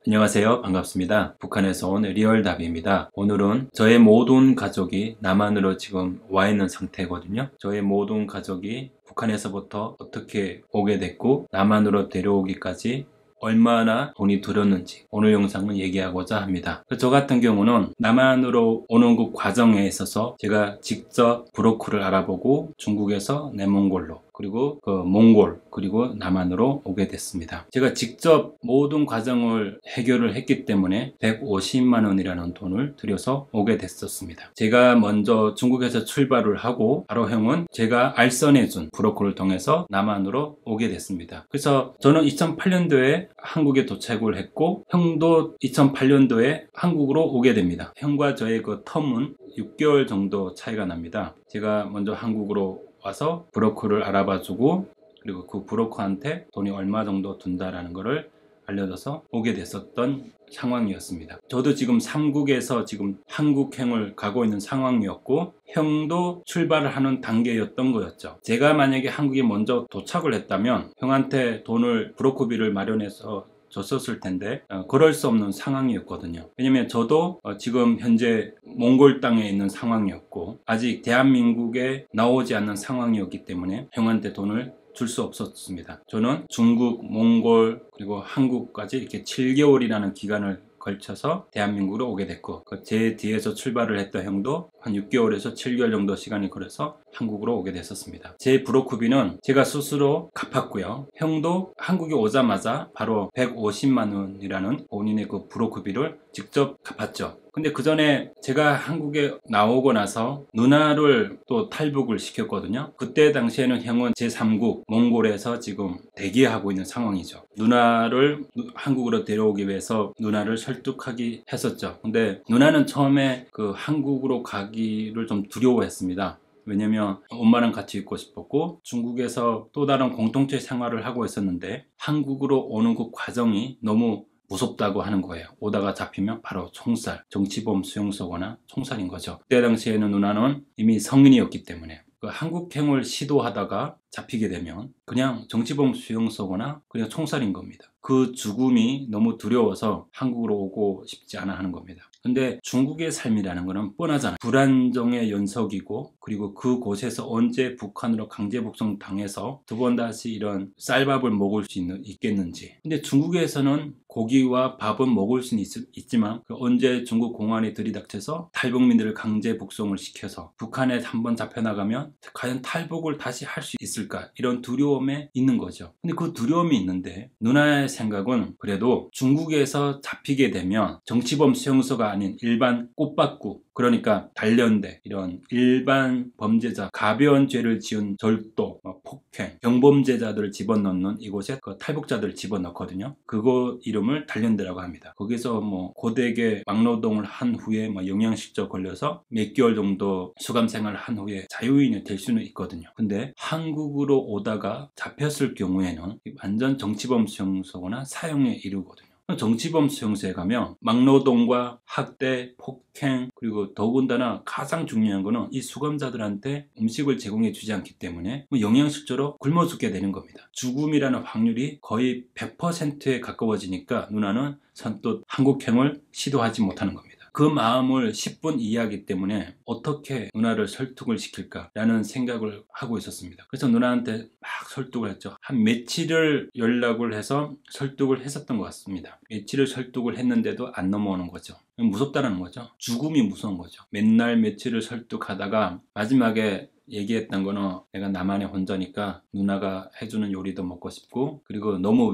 안녕하세요. 반갑습니다. 북한에서 온 리얼답입니다. 오늘은 저의 모든 가족이 남한으로 지금 와 있는 상태거든요. 저의 모든 가족이 북한에서부터 어떻게 오게 됐고 남한으로 데려오기까지 얼마나 돈이 들었는지 오늘 영상은 얘기하고자 합니다. 저 같은 경우는 남한으로 오는 그 과정에 있어서 제가 직접 브로커를 알아보고 중국에서 내몽골로 그리고 몽골 그리고 남한으로 오게 됐습니다. 제가 직접 모든 과정을 해결을 했기 때문에 150만 원이라는 돈을 들여서 오게 됐었습니다. 제가 먼저 중국에서 출발을 하고 바로 형은 제가 알선해준 브로커를 통해서 남한으로 오게 됐습니다. 그래서 저는 2008년도에 한국에 도착을 했고 형도 2008년도에 한국으로 오게 됩니다. 형과 저의 그 텀은 6개월 정도 차이가 납니다. 제가 먼저 한국으로 와서 브로커를 알아봐주고 그리고 그 브로커한테 돈이 얼마 정도 든다라는 거를 알려줘서 오게 됐었던 상황이었습니다. 저도 지금 삼국에서 지금 한국행을 가고 있는 상황이었고 형도 출발을 하는 단계였던 거였죠. 제가 만약에 한국에 먼저 도착을 했다면 형한테 돈을 브로커비를 마련해서 줬었을 텐데 그럴 수 없는 상황이었거든요. 왜냐면 저도 지금 현재 몽골 땅에 있는 상황이었고 아직 대한민국에 나오지 않는 상황이었기 때문에 형한테 돈을 줄 수 없었습니다. 저는 중국, 몽골 그리고 한국까지 이렇게 7개월이라는 기간을 걸쳐서 대한민국으로 오게 됐고 제 뒤에서 출발을 했던 형도 한 6개월에서 7개월 정도 시간이 걸려서 한국으로 오게 됐었습니다. 제 브로커비는 제가 스스로 갚았고요. 형도 한국에 오자마자 바로 150만 원이라는 본인의 그 브로커비를 직접 갚았죠. 근데 그 전에 제가 한국에 나오고 나서 누나를 또 탈북을 시켰거든요. 그때 당시에는 형은 제3국 몽골에서 지금 대기하고 있는 상황이죠. 누나를 한국으로 데려오기 위해서 누나를 설득하기 했었죠. 근데 누나는 처음에 그 한국으로 가기를 좀 두려워했습니다. 왜냐면 엄마랑 같이 있고 싶었고 중국에서 또 다른 공동체 생활을 하고 있었는데 한국으로 오는 그 과정이 너무 무섭다고 하는 거예요. 오다가 잡히면 바로 총살, 정치범 수용소거나 총살인 거죠. 그때 당시에는 누나는 이미 성인이었기 때문에 그 한국행을 시도하다가 잡히게 되면 그냥 정치범 수용소거나 그냥 총살인 겁니다. 그 죽음이 너무 두려워서 한국으로 오고 싶지 않아 하는 겁니다. 근데 중국의 삶이라는 거는 뻔하잖아요. 불안정의 연속이고 그리고 그곳에서 언제 북한으로 강제 북송 당해서 두 번 다시 이런 쌀밥을 먹을 수 있겠는지. 근데 중국에서는 고기와 밥은 먹을 수는 있지만 언제 중국 공안이 들이닥쳐서 탈북민들을 강제 북송을 시켜서 북한에 한번 잡혀나가면 과연 탈북을 다시 할 수 있을까 이런 두려움에 있는 거죠. 근데 그 두려움이 있는데 누나의 생각은 그래도 중국에서 잡히게 되면 정치범 수용소가 아닌 일반 꽃밭구 그러니까 단련대 이런 일반 범죄자 가벼운 죄를 지은 절도, 폭행, 경범죄자들을 집어넣는 이곳에 그 탈북자들을 집어넣거든요. 그거 이름을 단련대라고 합니다. 거기서 고되게 막노동을 한 후에 영양실조 걸려서 몇 개월 정도 수감 생활을 한 후에 자유인이 될 수는 있거든요. 근데 한국으로 오다가 잡혔을 경우에는 완전 정치범 수용소거나 사형에 이르거든요. 정치범 수용소에 가면 막노동과 학대, 폭행 그리고 더군다나 가장 중요한 거는 이 수감자들한테 음식을 제공해 주지 않기 때문에 영양실조로 굶어 죽게 되는 겁니다. 죽음이라는 확률이 거의 100%에 가까워지니까 누나는 선뜻 한국행을 시도하지 못하는 겁니다. 그 마음을 10분 이해하기 때문에 어떻게 누나를 설득을 시킬까라는 생각을 하고 있었습니다. 그래서 누나한테 막 설득을 했죠. 한 며칠을 연락을 해서 설득을 했었던 것 같습니다. 며칠을 설득을 했는데도 안 넘어오는 거죠. 무섭다는 거죠. 죽음이 무서운 거죠. 맨날 며칠을 설득하다가 마지막에 얘기했던 거는 내가 남한에 혼자니까 누나가 해주는 요리도 먹고 싶고 그리고 너무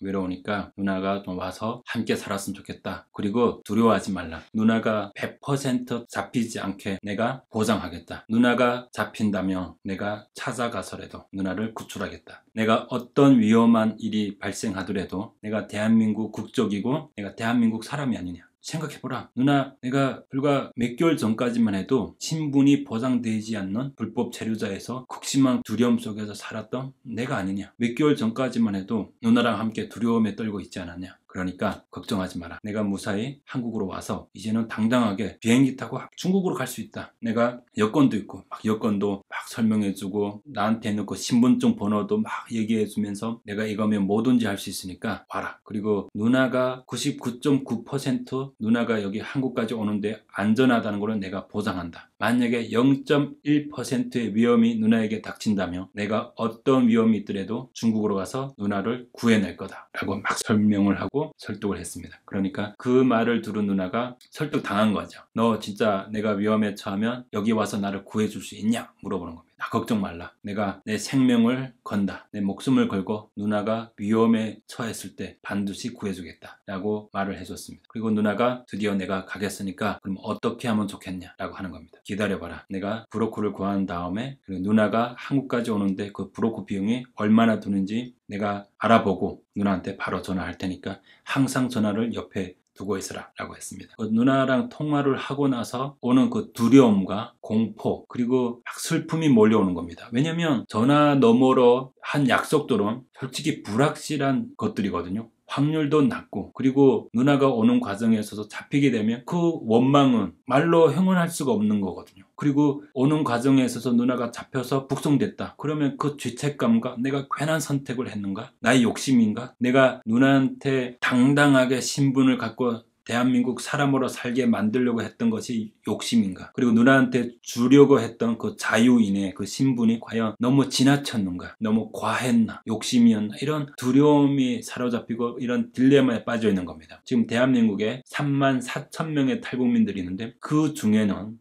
외로우니까 누나가 좀 와서 함께 살았으면 좋겠다. 그리고 두려워하지 말라. 누나가 100% 잡히지 않게 내가 보장하겠다. 누나가 잡힌다면 내가 찾아가서라도 누나를 구출하겠다. 내가 어떤 위험한 일이 발생하더라도 내가 대한민국 국적이고 내가 대한민국 사람이 아니냐. 생각해보라. 누나, 내가 불과 몇 개월 전까지만 해도 신분이 보장되지 않는 불법 체류자에서 극심한 두려움 속에서 살았던 내가 아니냐. 몇 개월 전까지만 해도 누나랑 함께 두려움에 떨고 있지 않았냐. 그러니까 걱정하지 마라. 내가 무사히 한국으로 와서 이제는 당당하게 비행기 타고 중국으로 갈 수 있다. 내가 여권도 있고 막 여권도 막 설명해주고 나한테 있는 그 신분증 번호도 막 얘기해주면서 내가 이거면 뭐든지 할 수 있으니까 와라. 그리고 누나가 99.9% 누나가 여기 한국까지 오는데 안전하다는 걸 내가 보장한다. 만약에 0.1%의 위험이 누나에게 닥친다면 내가 어떤 위험이 있더라도 중국으로 가서 누나를 구해낼 거다 라고 막 설명을 하고 설득을 했습니다. 그러니까 그 말을 들은 누나가 설득당한 거죠. 너 진짜 내가 위험에 처하면 여기 와서 나를 구해줄 수 있냐? 물어보는 겁니다. 걱정 말라. 내가 내 생명을 건다. 내 목숨을 걸고 누나가 위험에 처했을 때 반드시 구해주겠다 라고 말을 해줬습니다. 그리고 누나가 드디어 내가 가겠으니까 그럼 어떻게 하면 좋겠냐 라고 하는 겁니다. 기다려봐라. 내가 브로커를 구한 다음에 그리고 누나가 한국까지 오는데 그 브로커 비용이 얼마나 드는지 내가 알아보고 누나한테 바로 전화할 테니까 항상 전화를 옆에 두고 있으라 라고 했습니다. 그 누나랑 통화를 하고 나서 오는 그 두려움과 공포 그리고 막 슬픔이 몰려오는 겁니다. 왜냐면 전화 너머로 한 약속들은 솔직히 불확실한 것들이거든요. 확률도 낮고 그리고 누나가 오는 과정에 있어서 잡히게 되면 그 원망은 말로 형언할 수가 없는 거거든요. 그리고 오는 과정에 있어서 누나가 잡혀서 북송됐다. 그러면 그 죄책감과 내가 괜한 선택을 했는가? 나의 욕심인가? 내가 누나한테 당당하게 신분을 갖고 대한민국 사람으로 살게 만들려고 했던 것이 욕심인가? 그리고 누나한테 주려고 했던 그 자유인의 그 신분이 과연 너무 지나쳤는가? 너무 과했나? 욕심이었나? 이런 두려움이 사로잡히고 이런 딜레마에 빠져 있는 겁니다. 지금 대한민국에 34,000명의 탈북민들이 있는데 그 중에는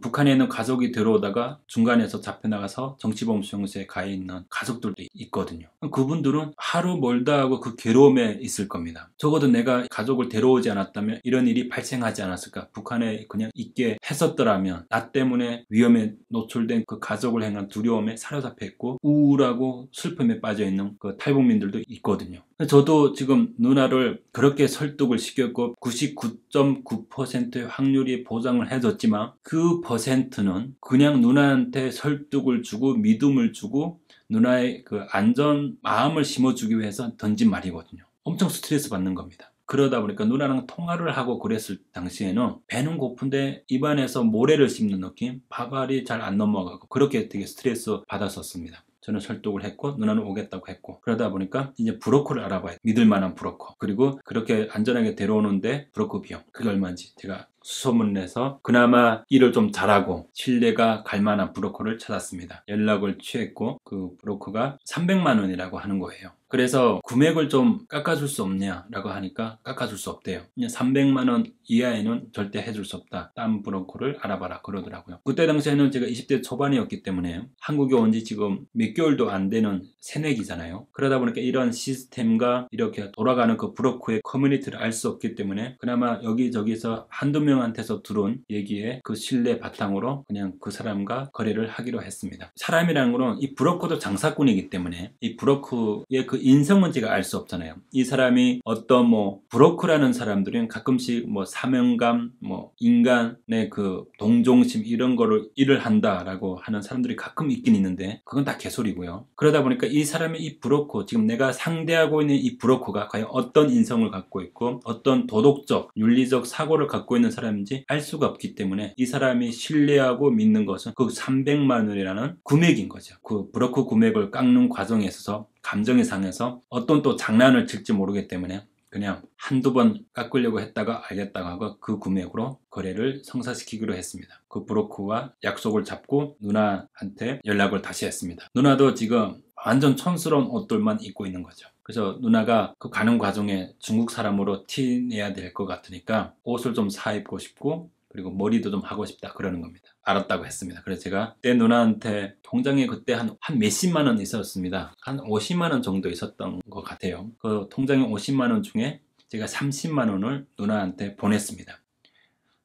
북한에 있는 가족이 들어오다가 중간에서 잡혀나가서 정치범수용소에 가 있는 가족들도 있거든요. 그분들은 하루 멀다 하고 그 괴로움에 있을 겁니다. 적어도 내가 가족을 데려오지 않았다면 이런 일이 발생하지 않았을까? 북한에 그냥 있게 했었더라면 나 때문에 위험에 노출된 그 가족을 향한 두려움에 사로잡혀 있고 우울하고 슬픔에 빠져 있는 그 탈북민들도 있거든요. 저도 지금 누나를 그렇게 설득을 시켰고 99.9%의 확률이 보장을 해줬지만 그 퍼센트는 그냥 누나한테 설득을 주고 믿음을 주고 누나의 그 안전 마음을 심어주기 위해서 던진 말이거든요. 엄청 스트레스 받는 겁니다. 그러다 보니까 누나랑 통화를 하고 그랬을 당시에는 배는 고픈데 입안에서 모래를 씹는 느낌, 밥알이 잘 안 넘어가고 그렇게 되게 스트레스 받았었습니다. 저는 설득을 했고 누나는 오겠다고 했고 그러다 보니까 이제 브로커를 알아봐야 믿을 만한 브로커 그리고 그렇게 안전하게 데려오는데 브로커 비용 그게 얼마인지 제가 수소문을 내서 그나마 일을 좀 잘하고 신뢰가 갈 만한 브로커를 찾았습니다. 연락을 취했고 그 브로커가 300만 원이라고 하는 거예요. 그래서 금액을 좀 깎아줄 수 없냐라고 하니까 깎아줄 수 없대요. 그냥 300만 원 이하에는 절대 해줄 수 없다. 딴 브로커를 알아봐라 그러더라고요. 그때 당시에는 제가 20대 초반이었기 때문에 한국에 온 지 지금 몇 개월도 안 되는 새내기잖아요. 그러다 보니까 이런 시스템과 이렇게 돌아가는 그 브로커의 커뮤니티를 알 수 없기 때문에 그나마 여기저기서 한두 명한테서 들은 얘기에 그 신뢰 바탕으로 그냥 그 사람과 거래를 하기로 했습니다. 사람이라는 거는 이 브로커도 장사꾼이기 때문에 이 브로커의 그 인성은 제가 알 수 없잖아요. 이 사람이 어떤 뭐 브로커라는 사람들은 가끔씩 뭐 사명감, 뭐 인간의 그 동정심 이런 거를 일을 한다라고 하는 사람들이 가끔 있긴 있는데 그건 다 개소리고요. 그러다 보니까 이 사람의 이 브로커, 지금 내가 상대하고 있는 이 브로커가 과연 어떤 인성을 갖고 있고 어떤 도덕적, 윤리적 사고를 갖고 있는 사람인지 알 수가 없기 때문에 이 사람이 신뢰하고 믿는 것은 그 300만 원이라는 금액인 거죠. 그 브로커 금액을 깎는 과정에 있어서 감정이 상해서 어떤 또 장난을 칠지 모르기 때문에 그냥 한두 번 깎으려고 했다가 알겠다고 하고 그 금액으로 거래를 성사시키기로 했습니다. 그 브로커와 약속을 잡고 누나한테 연락을 다시 했습니다. 누나도 지금 완전 촌스러운 옷들만 입고 있는 거죠. 그래서 누나가 그 가는 과정에 중국 사람으로 티내야 될 것 같으니까 옷을 좀 사 입고 싶고 그리고 머리도 좀 하고 싶다 그러는 겁니다. 알았다고 했습니다. 그래서 제가 그때 누나한테 통장에 그때 한 몇십만 원 있었습니다. 한 50만 원 정도 있었던 것 같아요. 그 통장에 50만 원 중에 제가 30만 원을 누나한테 보냈습니다.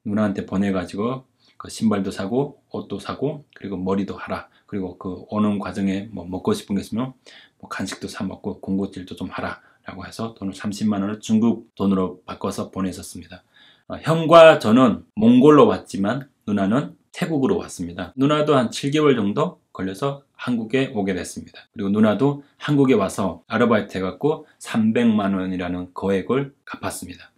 누나한테 보내가지고 그 신발도 사고 옷도 사고 그리고 머리도 하라. 그리고 그 오는 과정에 뭐 먹고 싶은 게 있으면 뭐 간식도 사 먹고 군것질도 좀 하라 라고 해서 돈을 30만 원을 중국 돈으로 바꿔서 보냈었습니다. 형과 저는 몽골로 왔지만 누나는 태국으로 왔습니다. 누나도 한 7개월 정도 걸려서 한국에 오게 됐습니다. 그리고 누나도 한국에 와서 아르바이트 해갖고 300만 원이라는 거액을 갚았습니다.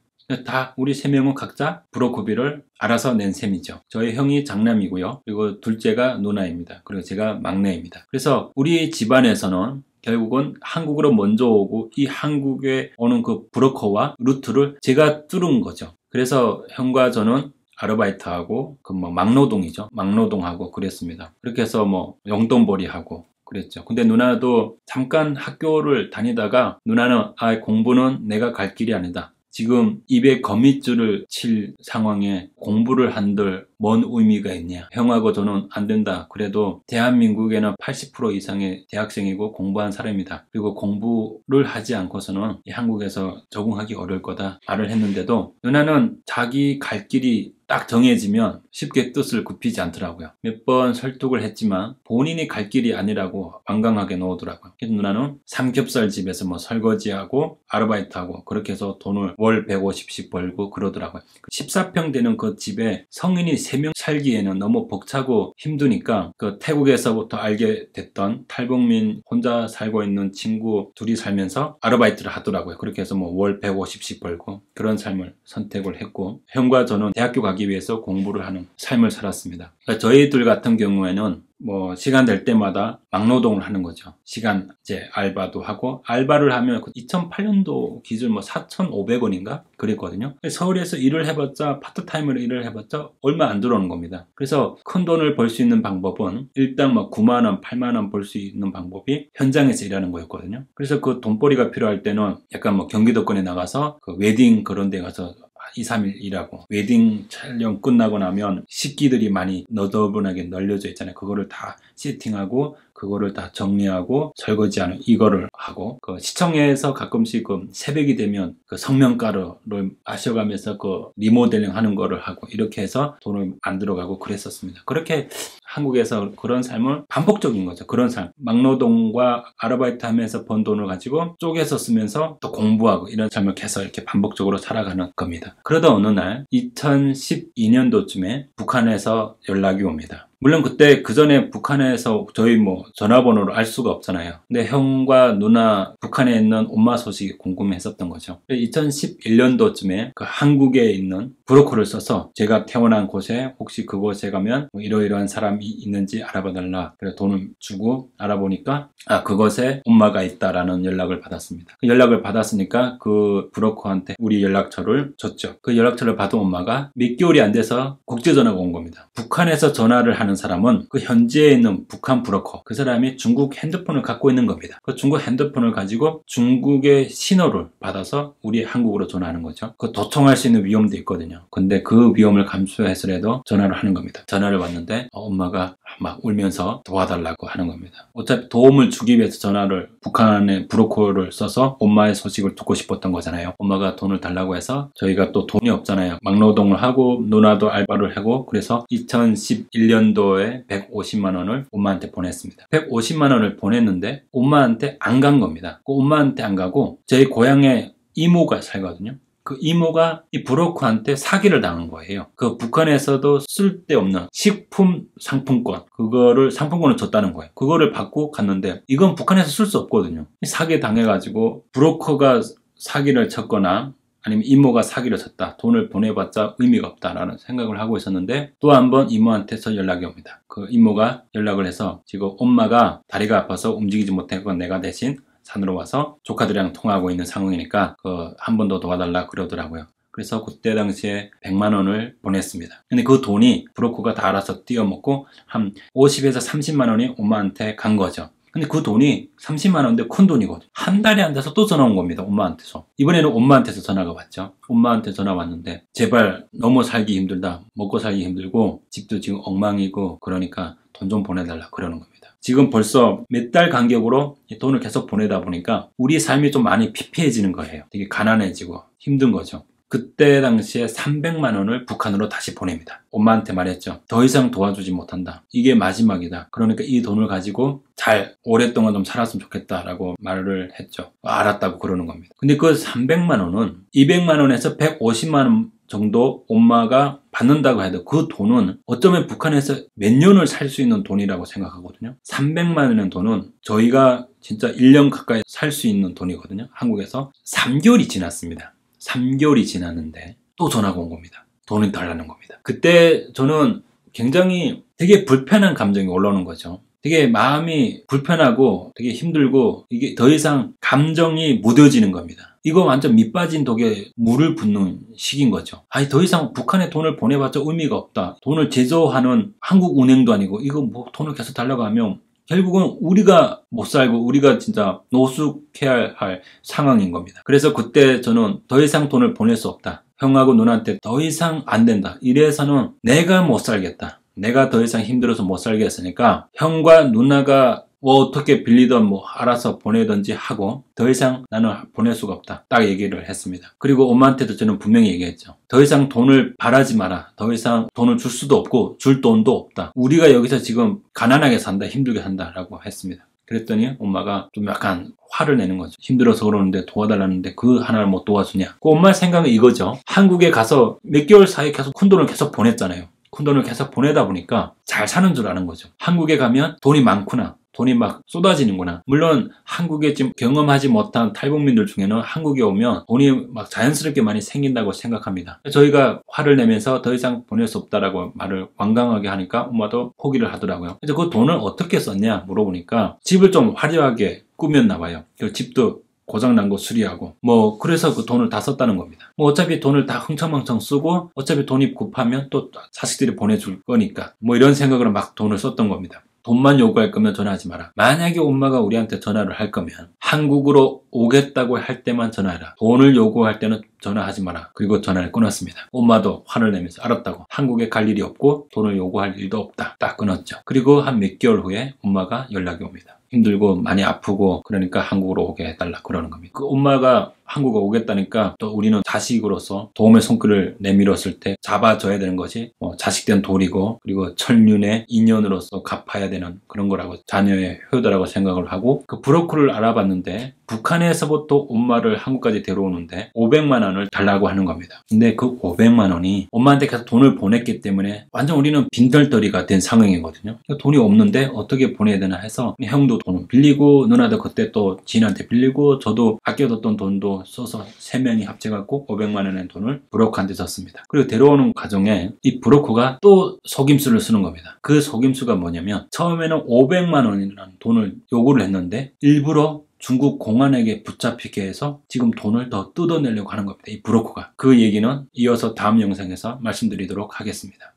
다 우리 3명은 각자 브로커비를 알아서 낸 셈이죠. 저희 형이 장남이고요. 그리고 둘째가 누나입니다. 그리고 제가 막내입니다. 그래서 우리 집안에서는 결국은 한국으로 먼저 오고 이 한국에 오는 그 브로커와 루트를 제가 뚫은 거죠. 그래서 형과 저는 아르바이트하고 그 뭐 막노동이죠. 막노동하고 그랬습니다. 그렇게 해서 뭐 용돈벌이하고 그랬죠. 근데 누나도 잠깐 학교를 다니다가 누나는 공부는 내가 갈 길이 아니다. 지금 입에 거미줄을 칠 상황에 공부를 한들 뭔 의미가 있냐. 형하고 저는 안 된다. 그래도 대한민국에는 80% 이상의 대학생이고 공부한 사람이다. 그리고 공부를 하지 않고서는 이 한국에서 적응하기 어려울 거다 말을 했는데도 누나는 자기 갈 길이 딱 정해지면 쉽게 뜻을 굽히지 않더라고요. 몇 번 설득을 했지만 본인이 갈 길이 아니라고 완강하게 놓으더라고요. 그래서 누나는 삼겹살 집에서 뭐 설거지하고 아르바이트하고 그렇게 해서 돈을 월 150씩 벌고 그러더라고요. 14평 되는 그 집에 성인이 3명 살기에는 너무 벅차고 힘드니까 그 태국에서부터 알게 됐던 탈북민 혼자 살고 있는 친구 둘이 살면서 아르바이트를 하더라고요. 그렇게 해서 뭐 월 150씩 벌고 그런 삶을 선택을 했고 형과 저는 대학교 가기 위해서 공부를 하는 삶을 살았습니다. 그러니까 저희들 같은 경우에는 뭐 시간 될 때마다 막노동을 하는 거죠. 시간 이제 알바도 하고 알바를 하면 2008년도 기준 뭐 4,500원인가 그랬거든요. 서울에서 일을 해봤자 파트타임으로 일을 해봤자 얼마 안 들어오는 겁니다. 그래서 큰 돈을 벌 수 있는 방법은 일단 뭐 9만 원, 8만 원 벌 수 있는 방법이 현장에서 일하는 거였거든요. 그래서 그 돈벌이가 필요할 때는 약간 뭐 경기도권에 나가서 그 웨딩 그런 데 가서 2, 3일 일하고 웨딩 촬영 끝나고 나면 식기들이 많이 너더분하게 널려져 있잖아요. 그거를 다 세팅하고 그거를 다 정리하고 설거지하는 이거를 하고 그 시청에서 가끔씩 그 새벽이 되면 그 성명가루를 마셔가면서 그 리모델링 하는 거를 하고 이렇게 해서 돈을 안 들어가고 그랬었습니다. 그렇게 한국에서 그런 삶을 반복적인 거죠. 그런 삶. 막노동과 아르바이트 하면서 번 돈을 가지고 쪼개서 쓰면서 또 공부하고 이런 삶을 계속 이렇게 반복적으로 살아가는 겁니다. 그러다 어느 날 2012년도쯤에 북한에서 연락이 옵니다. 물론 그때 그 전에 북한에서 저희 뭐 전화번호를 알 수가 없잖아요. 근데 형과 누나 북한에 있는 엄마 소식이 궁금했었던 거죠. 2011년도쯤에 그 한국에 있는 브로커를 써서 제가 태어난 곳에 혹시 그곳에 가면 뭐 이러이러한 사람이 있는지 알아봐달라. 그래서 돈을 주고 알아보니까 그곳에 엄마가 있다라는 연락을 받았습니다. 그 연락을 받았으니까 그 브로커한테 우리 연락처를 줬죠. 그 연락처를 받은 엄마가 몇 개월이 안 돼서 국제전화가 온 겁니다. 북한에서 전화를 하는 사람은 그 현지에 있는 북한 브로커 그 사람이 중국 핸드폰을 갖고 있는 겁니다. 그 중국 핸드폰을 가지고 중국의 신호를 받아서 우리 한국으로 전화하는 거죠. 그 도청할 수 있는 위험도 있거든요. 근데 그 위험을 감수해서라도 전화를 하는 겁니다. 전화를 받는데 엄마가 막 울면서 도와달라고 하는 겁니다. 어차피 도움을 주기 위해서 전화를 북한의 브로커를 써서 엄마의 소식을 듣고 싶었던 거잖아요. 엄마가 돈을 달라고 해서 저희가 또 돈이 없잖아요. 막노동을 하고 누나도 알바를 하고 그래서 2011년도에 150만 원을 엄마한테 보냈습니다. 150만 원을 보냈는데 엄마한테 안 간 겁니다. 그 엄마한테 안 가고 저희 고향에 이모가 살거든요. 그 이모가 이 브로커한테 사기를 당한 거예요. 그 북한에서도 쓸데없는 식품 상품권 그거를 상품권을 줬다는 거예요. 그거를 받고 갔는데 이건 북한에서 쓸 수 없거든요. 사기 당해가지고 브로커가 사기를 쳤거나 아니면 이모가 사기를 쳤다. 돈을 보내봤자 의미가 없다라는 생각을 하고 있었는데 또 한 번 이모한테서 연락이 옵니다. 그 이모가 연락을 해서 지금 엄마가 다리가 아파서 움직이지 못하고 내가 대신 산으로 와서 조카들이랑 통화하고 있는 상황이니까 한 번 더 도와달라 그러더라고요. 그래서 그때 당시에 100만 원을 보냈습니다. 근데 그 돈이 브로커가 다 알아서 띄어먹고 한 50에서 30만 원이 엄마한테 간 거죠. 근데 그 돈이 30만 원인데 큰 돈이거든요. 한 달이 안 돼서 또 전화 온 겁니다. 엄마한테서. 이번에는 엄마한테서 전화가 왔죠. 엄마한테 전화 왔는데 제발 너무 살기 힘들다. 먹고 살기 힘들고 집도 지금 엉망이고 그러니까 돈 좀 보내달라 그러는 겁니다. 지금 벌써 몇 달 간격으로 돈을 계속 보내다 보니까 우리 삶이 좀 많이 피폐해지는 거예요. 되게 가난해지고 힘든 거죠. 그때 당시에 300만 원을 북한으로 다시 보냅니다. 엄마한테 말했죠. 더 이상 도와주지 못한다. 이게 마지막이다. 그러니까 이 돈을 가지고 잘 오랫동안 좀 살았으면 좋겠다라고 말을 했죠. 알았다고 그러는 겁니다. 근데 그 300만 원은 200만 원에서 150만 원 정도 엄마가 받는다고 해도 그 돈은 어쩌면 북한에서 몇 년을 살 수 있는 돈이라고 생각하거든요. 300만 원의 돈은 저희가 진짜 1년 가까이 살 수 있는 돈이거든요. 한국에서 3개월이 지났습니다. 3개월이 지났는데 또 전화가 온 겁니다. 돈을 달라는 겁니다. 그때 저는 굉장히 되게 불편한 감정이 올라오는 거죠. 되게 마음이 불편하고 되게 힘들고 이게 더 이상 감정이 무뎌지는 겁니다. 이거 완전 밑 빠진 독에 물을 붓는 시기인 거죠. 아니 더 이상 북한에 돈을 보내봤자 의미가 없다. 돈을 제조하는 한국 은행도 아니고 이거 뭐 돈을 계속 달라고 하면 결국은 우리가 못 살고 우리가 진짜 노숙해야 할 상황인 겁니다. 그래서 그때 저는 더 이상 돈을 보낼 수 없다. 형하고 누나한테 더 이상 안 된다. 이래서는 내가 못 살겠다. 내가 더 이상 힘들어서 못 살겠으니까 형과 누나가 뭐 어떻게 빌리던 뭐 알아서 보내든지 하고 더 이상 나는 보낼 수가 없다. 딱 얘기를 했습니다. 그리고 엄마한테도 저는 분명히 얘기했죠. 더 이상 돈을 바라지 마라. 더 이상 돈을 줄 수도 없고 줄 돈도 없다. 우리가 여기서 지금 가난하게 산다. 힘들게 산다라고 했습니다. 그랬더니 엄마가 좀 약간 화를 내는 거죠. 힘들어서 그러는데 도와달라는데 그 하나를 못 도와주냐. 그 엄마의 생각은 이거죠. 한국에 가서 몇 개월 사이에 계속 큰 돈을 계속 보냈잖아요. 큰 돈을 계속 보내다 보니까 잘 사는 줄 아는 거죠. 한국에 가면 돈이 많구나. 돈이 막 쏟아지는구나. 물론 한국에 지금 경험하지 못한 탈북민들 중에는 한국에 오면 돈이 막 자연스럽게 많이 생긴다고 생각합니다. 저희가 화를 내면서 더 이상 보낼 수 없다라고 말을 완강하게 하니까 엄마도 포기를 하더라고요. 그래서 그 돈을 어떻게 썼냐 물어보니까 집을 좀 화려하게 꾸몄나 봐요. 그 집도 고장난 거 수리하고 뭐 그래서 그 돈을 다 썼다는 겁니다. 뭐 어차피 돈을 다 흥청망청 쓰고 어차피 돈이 급하면 또 자식들이 보내줄 거니까 뭐 이런 생각으로 막 돈을 썼던 겁니다. 돈만 요구할 거면 전화하지 마라. 만약에 엄마가 우리한테 전화를 할 거면 한국으로 오겠다고 할 때만 전화해라. 돈을 요구할 때는 전화하지 마라. 그리고 전화를 끊었습니다. 엄마도 화를 내면서 알았다고. 한국에 갈 일이 없고 돈을 요구할 일도 없다. 딱 끊었죠. 그리고 한 몇 개월 후에 엄마가 연락이 옵니다. 힘들고 많이 아프고 그러니까 한국으로 오게 해달라 그러는 겁니다. 그 엄마가 한국에 오겠다니까 또 우리는 자식으로서 도움의 손길을 내밀었을 때 잡아줘야 되는 것이 자식된 도리고 그리고 천륜의 인연으로서 갚아야 되는 그런 거라고 자녀의 효도라고 생각을 하고 그 브로커를 알아봤는데 북한에서부터 엄마를 한국까지 데려오는데 500만 원을 달라고 하는 겁니다. 근데 그 500만 원이 엄마한테 계속 돈을 보냈기 때문에 완전 우리는 빈털터리가 된 상황이거든요. 돈이 없는데 어떻게 보내야 되나 해서 형도 돈을 빌리고 누나도 그때 또 지인한테 빌리고 저도 아껴뒀던 돈도 써서 3명이 합쳐갖고 500만 원의 돈을 브로커한테 줬습니다. 그리고 데려오는 과정에 이 브로커가 또 속임수를 쓰는 겁니다. 그 속임수가 뭐냐면 처음에는 500만 원이라는 돈을 요구를 했는데 일부러 중국 공안에게 붙잡히게 해서 지금 돈을 더 뜯어내려고 하는 겁니다. 이 브로커가. 그 얘기는 이어서 다음 영상에서 말씀드리도록 하겠습니다.